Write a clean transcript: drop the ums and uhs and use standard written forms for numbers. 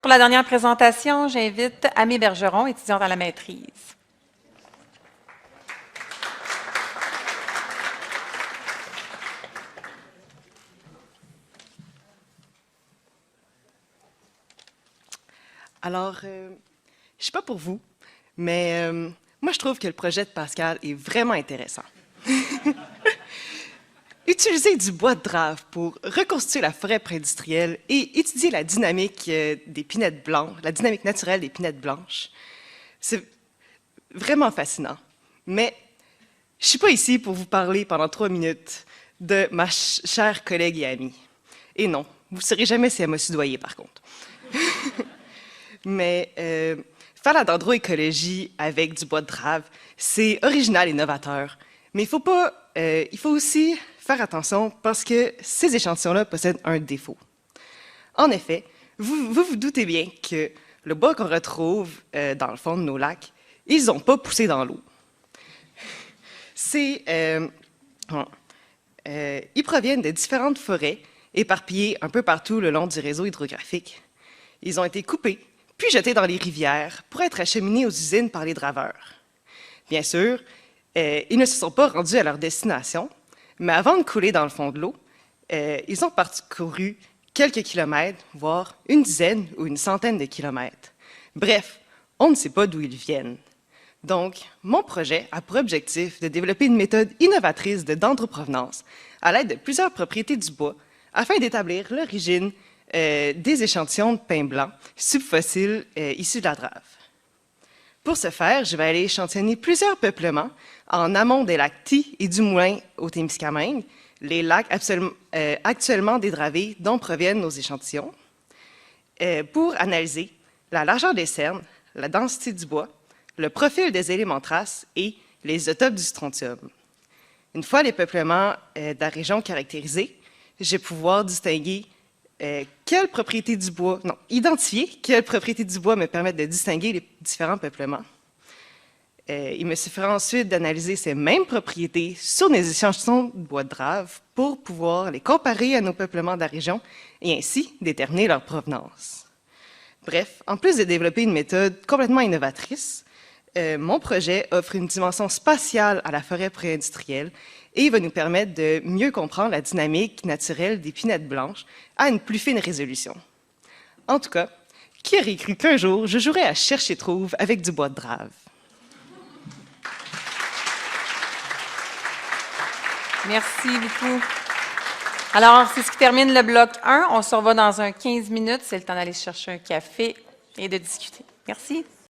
Pour la dernière présentation, j'invite Amé Bergeron, étudiante à la maîtrise. Alors, je ne sais pas pour vous, mais moi, je trouve que le projet de Pascal est vraiment intéressant. Utiliser du bois de drave pour reconstituer la forêt préindustrielle et étudier la dynamique des pinèdes blanches, la dynamique naturelle des pinèdes blanches, c'est vraiment fascinant. Mais je ne suis pas ici pour vous parler pendant 3 minutes de ma chère collègue et amie. Et non, vous ne saurez jamais si elle m'a soudoyé, par contre. Mais faire la dendroécologie avec du bois de drave, c'est original et novateur. Mais il faut aussi faire attention parce que ces échantillons-là possèdent un défaut. En effet, vous doutez bien que le bois qu'on retrouve dans le fond de nos lacs, ils n'ont pas poussé dans l'eau. Ils proviennent de différentes forêts éparpillées un peu partout le long du réseau hydrographique. Ils ont été coupés, puis jetés dans les rivières pour être acheminés aux usines par les draveurs. Bien sûr, ils ne se sont pas rendus à leur destination, mais avant de couler dans le fond de l'eau, ils ont parcouru quelques kilomètres, voire une dizaine ou une centaine de kilomètres. Bref, on ne sait pas d'où ils viennent. Donc, mon projet a pour objectif de développer une méthode innovatrice de dendroprovenance à l'aide de plusieurs propriétés du bois afin d'établir l'origine des échantillons de pin blanc subfossiles issus de la drave. Pour ce faire, je vais aller échantillonner plusieurs peuplements en amont des lacs Ty et du Moulin au Témiscamingue, les lacs actuellement dédravés dont proviennent nos échantillons, pour analyser la largeur des cernes, la densité du bois, le profil des éléments traces et les isotopes du strontium. Une fois les peuplements de la région caractérisés, je vais pouvoir distinguer identifier quelles propriétés du bois me permettent de distinguer les différents peuplements. Il me suffira ensuite d'analyser ces mêmes propriétés sur des échantillons de bois de drave pour pouvoir les comparer à nos peuplements de la région et ainsi déterminer leur provenance. Bref, en plus de développer une méthode complètement innovatrice, mon projet offre une dimension spatiale à la forêt préindustrielle et va nous permettre de mieux comprendre la dynamique naturelle des pinèdes blanches à une plus fine résolution. En tout cas, qui aurait cru qu'un jour, je jouerais à chercher-trouve avec du bois de drave? Merci beaucoup. Alors, c'est ce qui termine le bloc 1. On se revoit dans 15 minutes. C'est le temps d'aller chercher un café et de discuter. Merci.